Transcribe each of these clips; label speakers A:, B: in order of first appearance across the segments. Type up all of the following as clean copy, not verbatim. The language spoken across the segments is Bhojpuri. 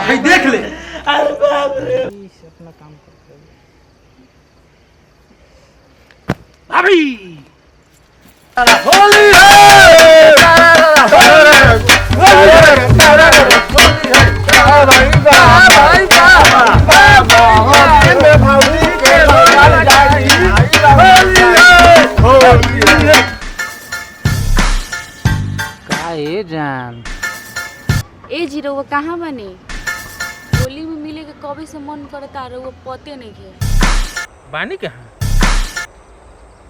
A: भाई देख ले।
B: अरे बाप रे अपना काम करते
A: अभी
C: होली
B: है जान।
D: ए जीरो वो कहाँ बनी? होली में मिले के कभी से मन करता रहे वो पते नहीं थे।
A: बानी कहाँ?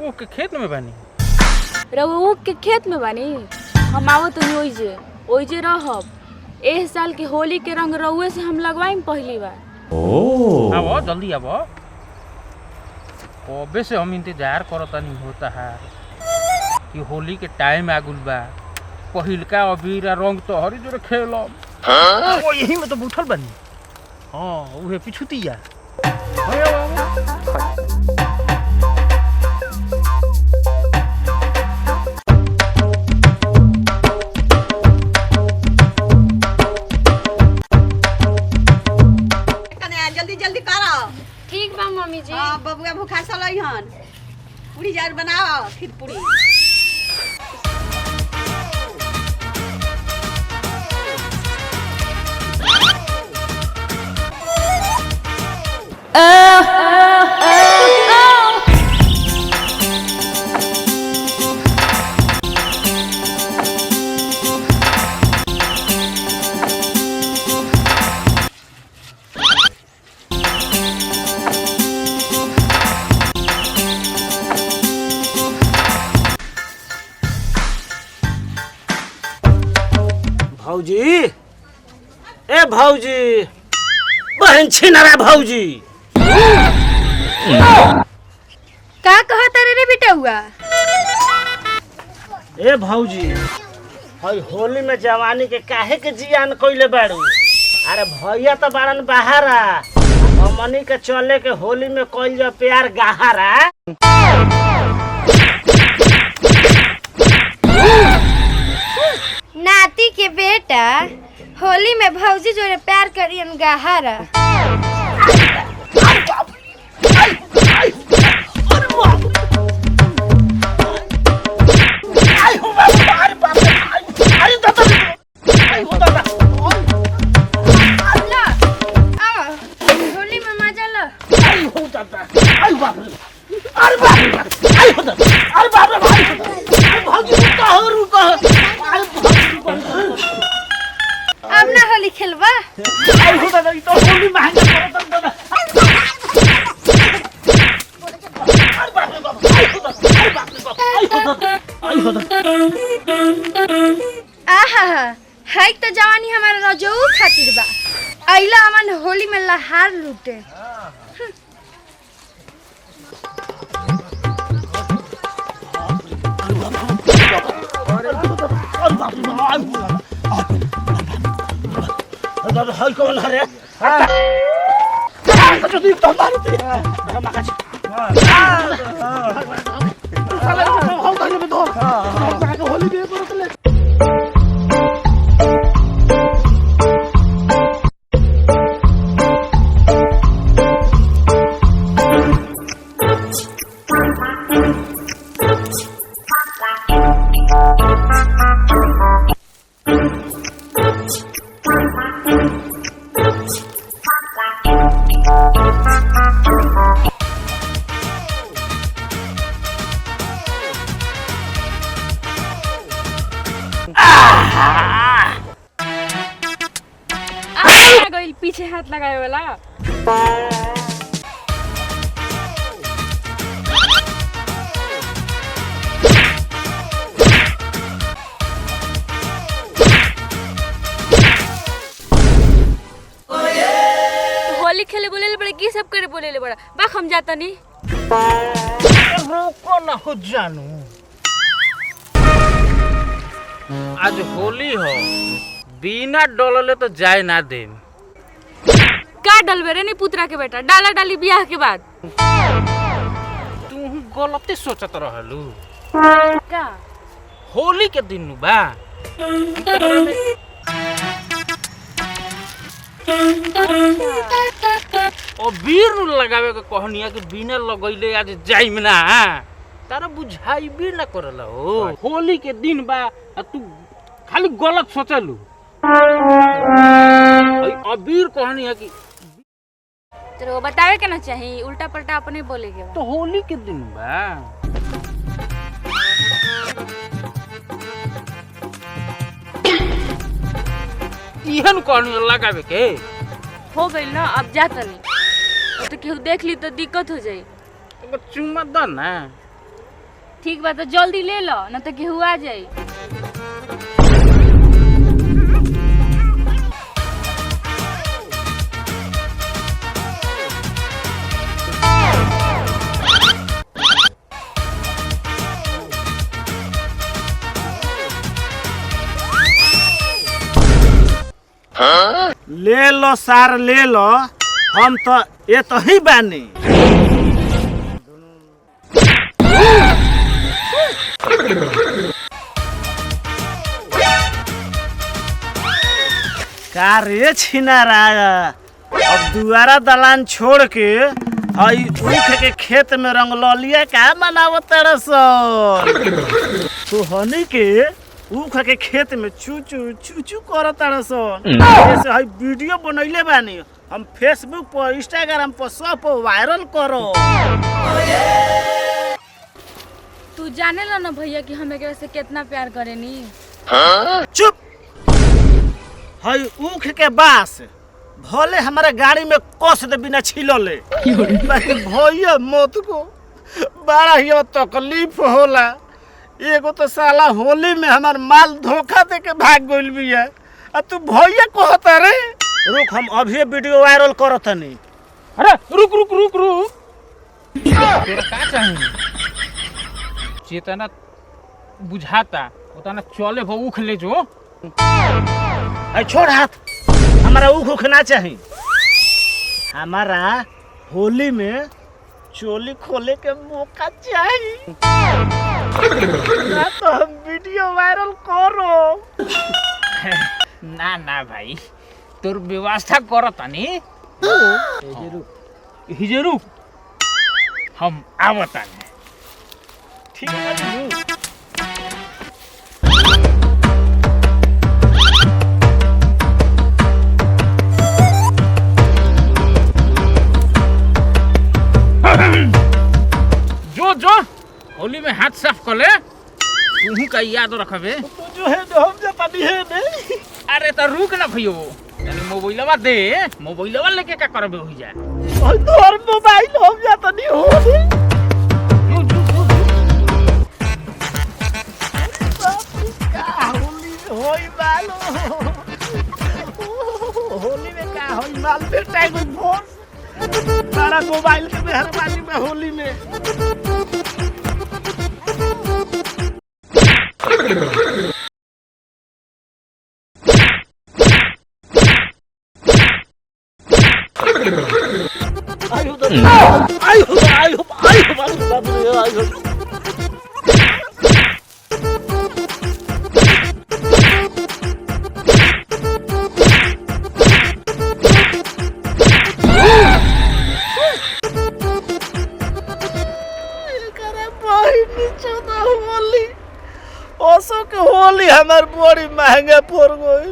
A: वो के खेत में बानी।
D: रवो के खेत में बानी। हम आवत नहीं ओइजे रहब। एह साल के होली के रंग रउए से हम लगवाइम पहली बार।
A: ओह आवो जल्दी आवो। कबे से हम इंतजार करता नहीं होता है कि होली के टाइम आगुल बा। पहिलका अबीर रंग तो हरी जोरे खेलब। ओ यही में तो बैठल बानी। हां उहे पिछुतिया।
E: जल्दी करो।
D: ठीक बा मम्मी जी।
E: हां बबुआ भूखा सलई हन। पूरी जार बनाओ खीर पूरी।
B: भौजी ए भौजी बहन छिनरा भौजी
D: का कहता रे बेटा हुआ?
B: ए भौजी हई होली में जवानी के काहे के जियान कइले बाड़ू? अरे भैया तो बाड़न बाहरा हमनी के चले के होली में कइल जा प्यार गहरा।
F: नाती के बेटा होली में भौजी जोरे प्यार करियन गहरा। होली में मजा लो। अब ना होली खेलबा? आहा है तो जवानी हमारा रजऊ खातिर बा। अइला अमन होली में लहार लूटे।
B: हई कौन हरे?
D: पीछे हाथ लगाए वाला। होली खेले बोले ले बड़े की सब करे बोले ले बड़ा बा हम जाता नहीं।
A: रुको ना हो जानू। आज होली हो बिना डलले तो जाए ना दे।
D: का डलबे रे नहीं पुतरा के बेटा डाला डाली ब्याह के बाद।
A: तू गलत सोचत रहलू।
D: का
A: होली के दिन बा अबीर नु लगावे के कहनिया कि बिना लगैले आज जाइम ना तारा बुझाई भी ना करला हो। होली के दिन बा तू खाली गलत सोचलू। अबीर कहनिया कि
D: तेरे बतावे के ना चाहिए, उल्टा पलटा अपने बोले के बा।
A: तो होली के दिन बा इहन कहनिया लगावे के
D: हो गई ना, अब जा तनी तो केहू देख ली तो दिक्कत हो जाई।
A: तो चुम्मा द ना।
D: ठीक बा तो जल्दी ले लो ना तो केहू आ जाई।
B: ले लो सार ले लो, हम तो ये तो ही बानी। का रे छिनारा, अब दुआरा दलान छोड़ के हई ऊख के खेत में रंगलौलिया का मनावत तू हनी के ऊख के खेत में चूचू चूचू करत जैसे हई वीडियो बनैले बानी, हम फेसबुक पर इंस्टाग्राम पर सब पर वायरल करो।
D: तू जाने ला ना भैया कि हम एकरा से कितना प्यार करेनी।
B: चुप। हई ऊख के बास भले हमारे गाड़ी में कस दे बिना छिलले, भैया मत को बड़ा ही तकलीफ होला। एगो तो साला होली में हमार माल धोखा दे के भाग गइल बिया, आ तू भैया कहता रे। रुक, हम अभी वीडियो वायरल करत हनी।
A: अरे रुक रुक रुक रुक, तोरा का चाहिए? चेतना बुझाता उतना चले हो उख ले जो।
B: अरे छोड़ हाथ, हमारा ऊख ना चाहिए। हमारा होली में चोली खोले के मौका चाहिए, ना तो हम वीडियो वायरल करो।
A: ना ना भाई, तोर व्यवस्था करो तनी। हिजे रुक, हम आवतानी।
B: ठीक है।
A: जो जो होली में हाथ साफ कर ले, तू का याद रखबे।
B: तो जो है जो हम जापानी है नहीं।
A: अरे तो रुक ना भैयो, मोबाइलवा दे, मोबाइलवा लेके का करबे हो जा।
B: और तोर मोबाइल हम जापानी हो रे। होई मालो होली में का होई माल बेटा कोई फोन सारा मोबाइल के मेहरबानी में होली में। आयो बाबू रे आयो। ओसो के होली हमार बड़ी महंगा पड़ गई।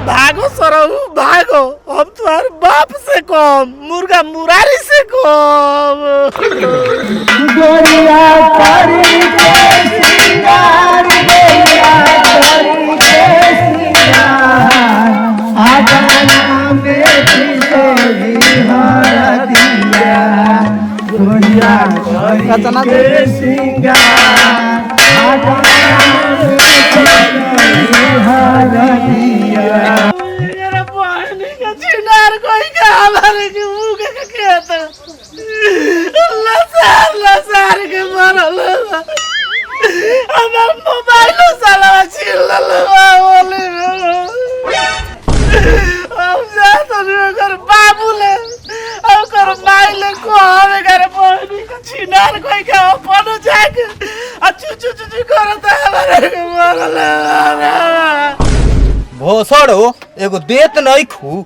B: भागो सरहू भागो, हम तुम्हारे बाप से कम, मुर्गा मुरारी से कम। गोरिया करी के सिंगार, गोरिया करी के सिंगार, आजाना में किसे हर दिया। गोरिया करी के सिंगार, आजाना में किसे हर दिया। मेरा पानी का चिनार कोई का हमारे के मुंह के खेत लसार के मरल। हमार मोबाइल साला छीन ललवा बोले। अब जा तो कर बाबू ले और कर माई ले को हमें घर पानी का चिनार कोई का अपन जाके आ चू चू चू करता हमारे के मरल।
C: भोसड़ो एगो देत नहीं खू।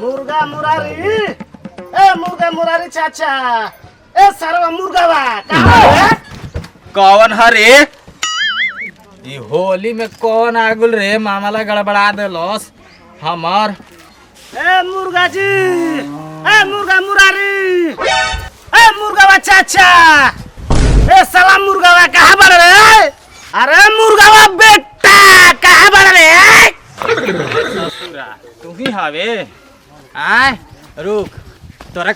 B: मुर्गा मुरारी, ए मुर्गा मुरारी चाचा, ए सरवा मुर्गा बा कहाँ है?
C: कौन हरे ई होली में कौन आगुल रे मामला गड़बड़ा देलस हमार।
B: ए मुर्गा जी, ए मुर्गा मुरारी, ए मुर्गा बा चाचा, ए साला मुर्गा बा कहाँ बड़ रे? अरे मुर्गा बा बेटा कहाँ बड़ रे?
C: तू ही हवे आय रुक तोरा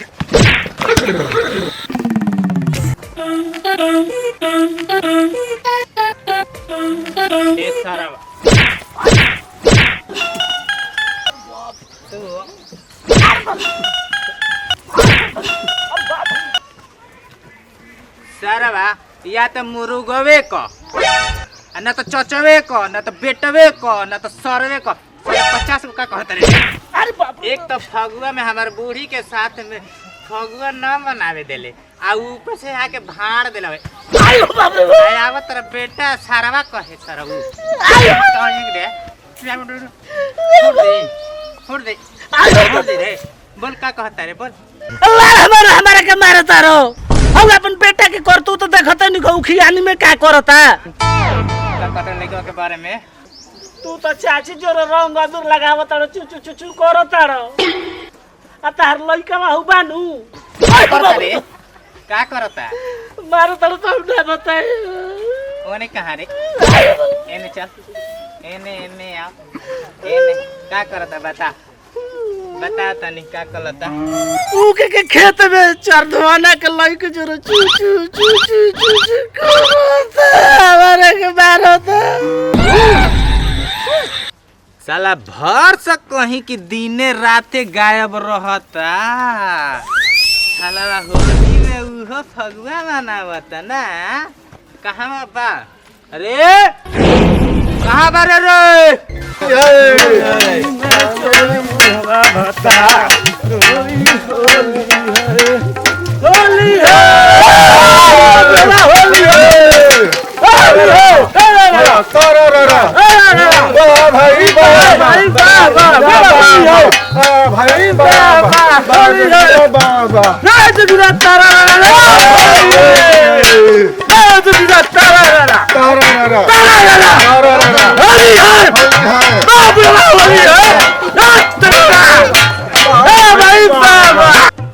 A: सरवा या तो मुर्गवे क न तो चचवे क न तो बेटवे क न तो सरवे क 50 का कहत रे।
B: अरे बाप रे।
A: एक तो फगुआ में हमार बूढ़ी के साथ में फगुआ न मनावे देले आ ऊपर से आके भाड़ देले।
B: आयो बाप रे।
A: आवत तेरा बेटा सरवा कहे सरऊ
B: आयो
A: दे छोड़ दे छोड़ दे रे। बोल का कहता रे बोल।
B: अल्लाह हमारे के मारे तारो हम अपन बेटा के करतू तो देखत नहीं को खियानी में का करता
A: का कटन लगे के बारे में
B: तू तो चाची जोर रंग अबीर लगावत तारो चू चू चू चू करतारो आ तार लइका बाहु बानू
A: करता रे का करता
B: मारो तारो तो ना बताए
A: ओने कहां रे एने चल एने एने आ एने का करता बता तनी का करता
B: ऊ के खेत में चरधवाना के लइका जोर चू चू चू चू चू करता हमारे के मारता
A: साला भर से कहीं कि दिने राते गायब रहता। साला होली में उहो फगुआ मनावता ना। कहाँ बा अरे कहाँ बा रे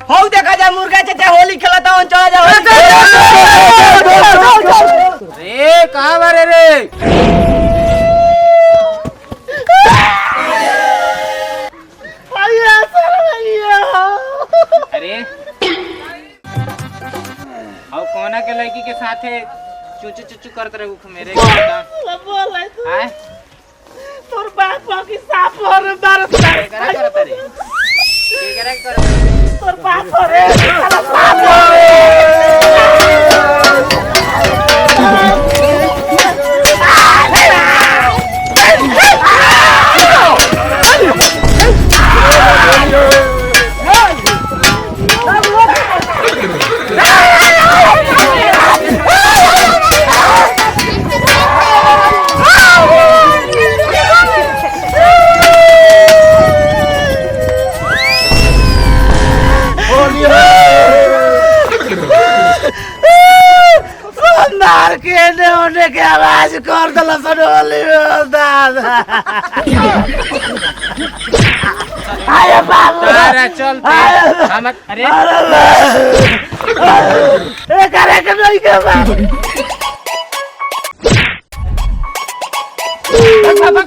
E: हो देखा जा मुर्गा चाचा होली खेलता हूं चला जा
A: रे कहाँ बा रे अरे और कोना के लड़की के साथ है चुचू चुचू करते रहे मेरे आए
B: तोर बाप की साफ और मारत
A: केकरा करता रे केकरा करता
B: तोर बाप रे साला साफ मार के ने होने के आवाज कर दला सनोली दादा आया बाबू
A: तारा चलते हम अरे
B: ए करे के नहीं के बाबू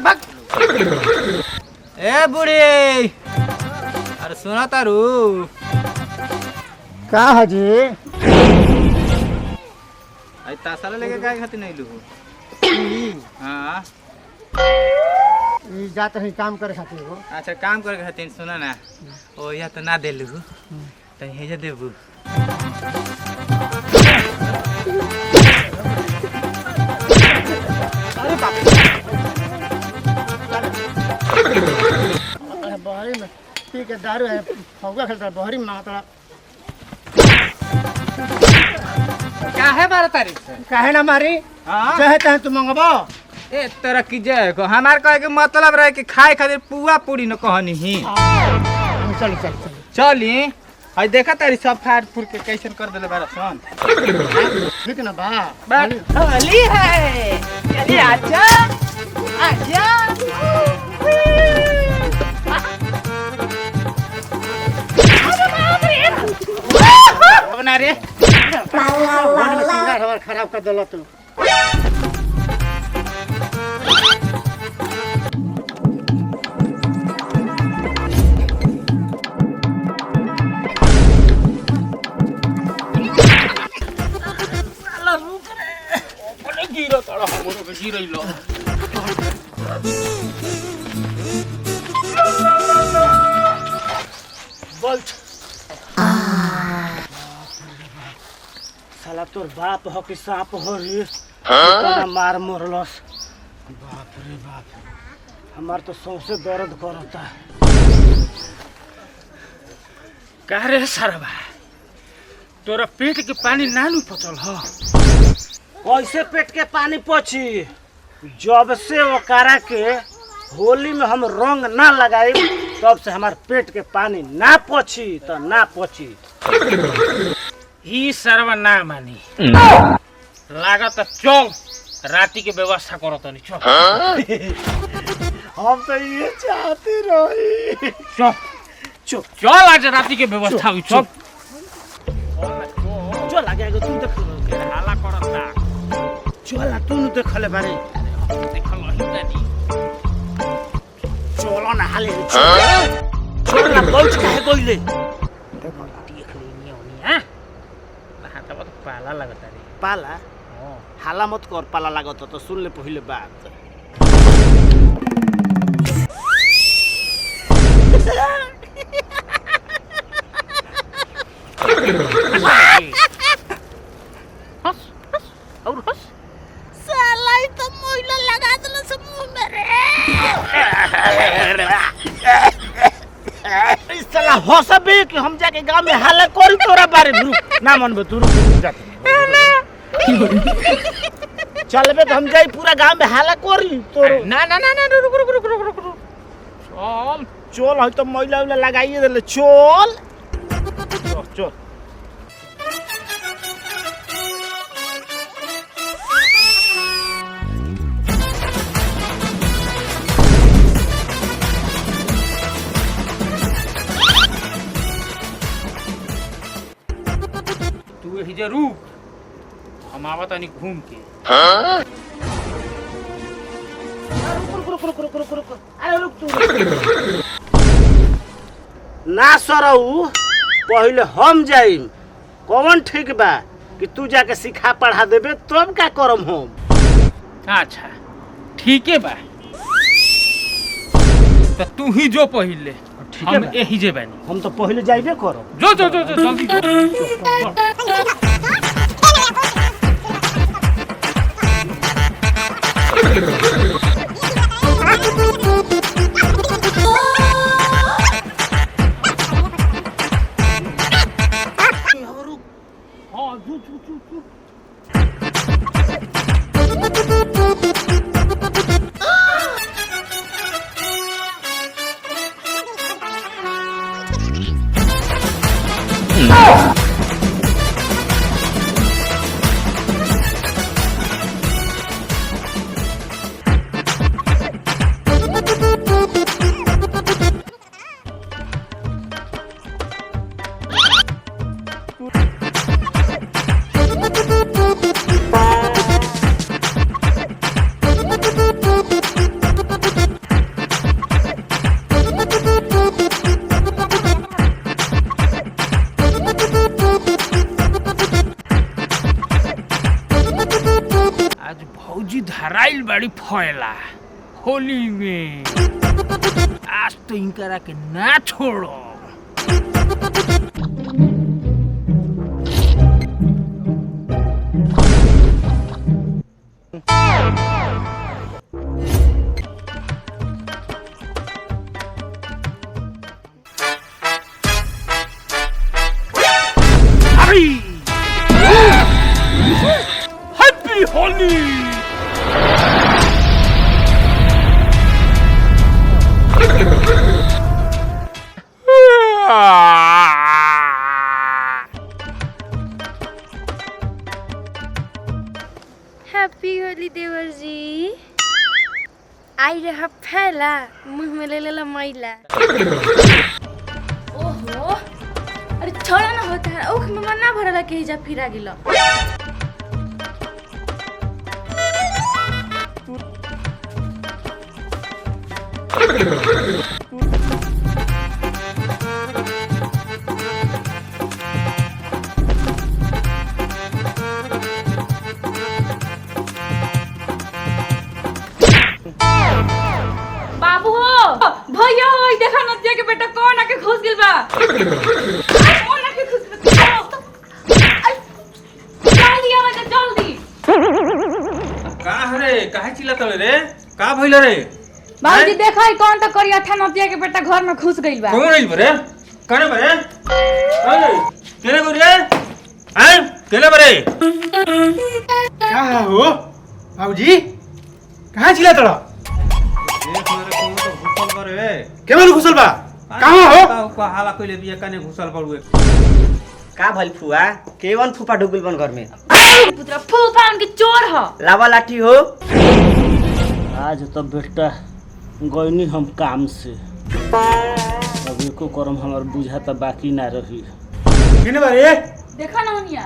A: भाग ए बूढ़ी अरे सुना तारू
B: का हजी
A: आई तासाला लेके काय खाती नहीं लू हाँ
B: ई जात रही काम करे खातिर हो
A: अच्छा काम करे खातिर सुना ना ओ या तो ना देलू तो हेजे देबू
B: बहरी में पी के दारू है फौगा खेलता बहरी मांगता
C: काहे 12 तारीख से
B: काहे ना मारी
C: हाँ
B: चाहे चाहे तू मंगबो
C: ए तरह की जय को हमार कहे के मतलब रहे कि खाए खातिर पुआ पूरी न कहनी ही
B: चल चल चल
C: चली हई देखा तारी सब फाड़ फूर के कैसन कर देले बारा सन
B: ठीक ना बा
C: होली है चलिए आजा आजा बना रे
B: मन में सिंगार हमार खराब कर देला तू
A: गिरा तारा हमरो के गिरैलो
B: बोल साला तोर बाप हो कि सांप हो रे इतना मार मोरलस बाप रे बाप हमार तो सौंसे दर्द करता
A: का रे सरवा तोरा पेट के पानी नानू पचल ह
B: कैसे पेट के पानी पची जब से ओकरा के होली में हम रंग ना लगाई तब से हमार पेट के पानी ना पची तो ना पची
A: ही सरवा ना मानी लागत चल राती के व्यवस्था करत नहीं चल
B: हम तो ये चाहते रही
A: चल
B: चुप
A: चल आज राती के व्यवस्था हुई चल
B: चल आगे तू देख
A: हाला करता
B: चल तू न देखले बारे
A: देखल ही जानी
B: चलो ना हाले चल ना बोल काहे गइले
A: देख लेनी होनी हां हाथ में पाला लगता रे
B: पाला
A: हां
B: हाला मत कर पाला लागत तो सुन ले पहले बात
A: हंस और हंस
E: साला ई तो मोइला लगा देला से मुंह में रे
B: इस साला हंसबे कि हम जाके गांव में हाला करी तोरा बारे में ना मनबे तू रुक जा चलबे तो हम जाई पूरा गांव में हाला करी तोर
A: ना ना ना ना रुक रुक रुक रुक रुक चल
B: चल है तो मैला उला लगाइए देले चल चल चल
A: तू यही जे रुक हम आवत नहीं घूम के
B: रुक अरे रुक तू ना सरऊ पहले हम जाइम कौन ठीक बा कि तू जाके सिखा पढ़ा देबे तब का करम हम
A: अच्छा ठीक है बा तो तू ही जो पहिले
B: ठीक है
A: हम
B: बा।
A: यही जे बानी
B: हम तो पहले जाइबे करब
A: जो जो जो जो जल्दी जो। हाँ जो जो जो जो आज भौजी धराइल बड़ी फैला होली में आज तो इनकरा के ना छोड़ो
F: फैला मुंह में ले लेला मैला।
D: ओहो अरे छोड़ा ना होता है ओख में मना भरला के जा फिरा गिला। बाबू हो भैया हो देखा नदिया के बेटा कौन आके घुस गिल बा। कौन आके घुस गिल जल्दी आवा जल्दी।
A: का रे काहे चिल्लात रे का भइल रे?
D: बाबूजी देखा है कौन तो करिया था नदिया के बेटा घर में घुस गइल बा।
A: कौन रही बरे करे बरे अरे केने को रे हैं केने बरे
G: क्या हो बाबूजी कहाँ चिल्लात रह?
A: देख मेरे कौन तो घुसल बरे
G: केवल घुसल बा कहाँ हो?
A: का हाला कइले बिया कने घुसल पड़ुए
B: का भइल फुआ केवन फूफा ढुकुल बन घर में
D: पुत्रा फूफा उनके चोर ह।
B: लावा लाठी हो। आज तो बेटा गईनी हम काम से अब एको करम हमार बुझा तो बाकी ना रही।
G: केने बारे
D: देखा ना ओनिया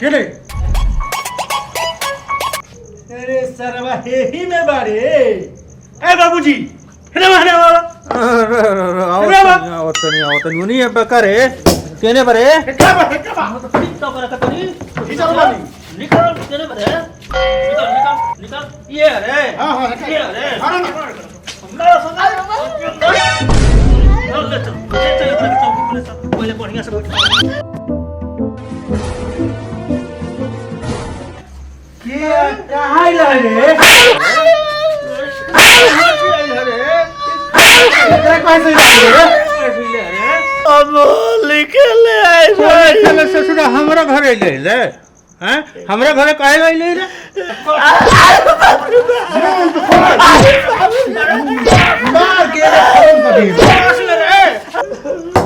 G: केने? अरे सरवा हेही में बारे ए बाबूजी हेने बाबा
A: आवतनी उनी अब करे केने बरे
G: क्या बा
A: तो करे कतनी
G: खींचा बाबी
A: निकल केने बरे निकल ये रे
G: हां
A: ये रे
G: हां
A: पहले बढ़िया से
G: के कहाँ ला रे तेरा कैसे ला रे?
B: अब लिखले आइ
A: चल ससुर हमरा घरे ले ले हैं हमरा घरे काहे ले रे
G: मार के रे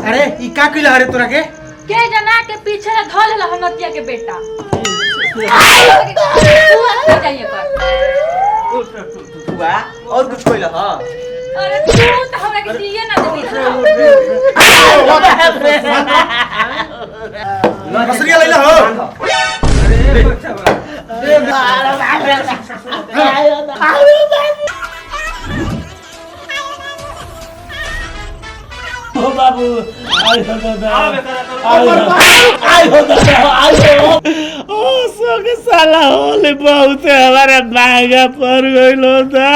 G: अरे ई का कइला रे तोरा के?
D: के जना के पीछे ना धो लेला नदिया के बेटा। जाइए कर
B: फुआ और कुछ कइला हां
D: अरे तू तो हमरा के दिए ना दे।
G: मसरिया लइला हो
A: अरे बच्चा
B: ओ बाबू आई हो दादा आई हो दादा आई हो ओ सो के साला होले बहुत हमारे महंगा पड़ गइलो दा।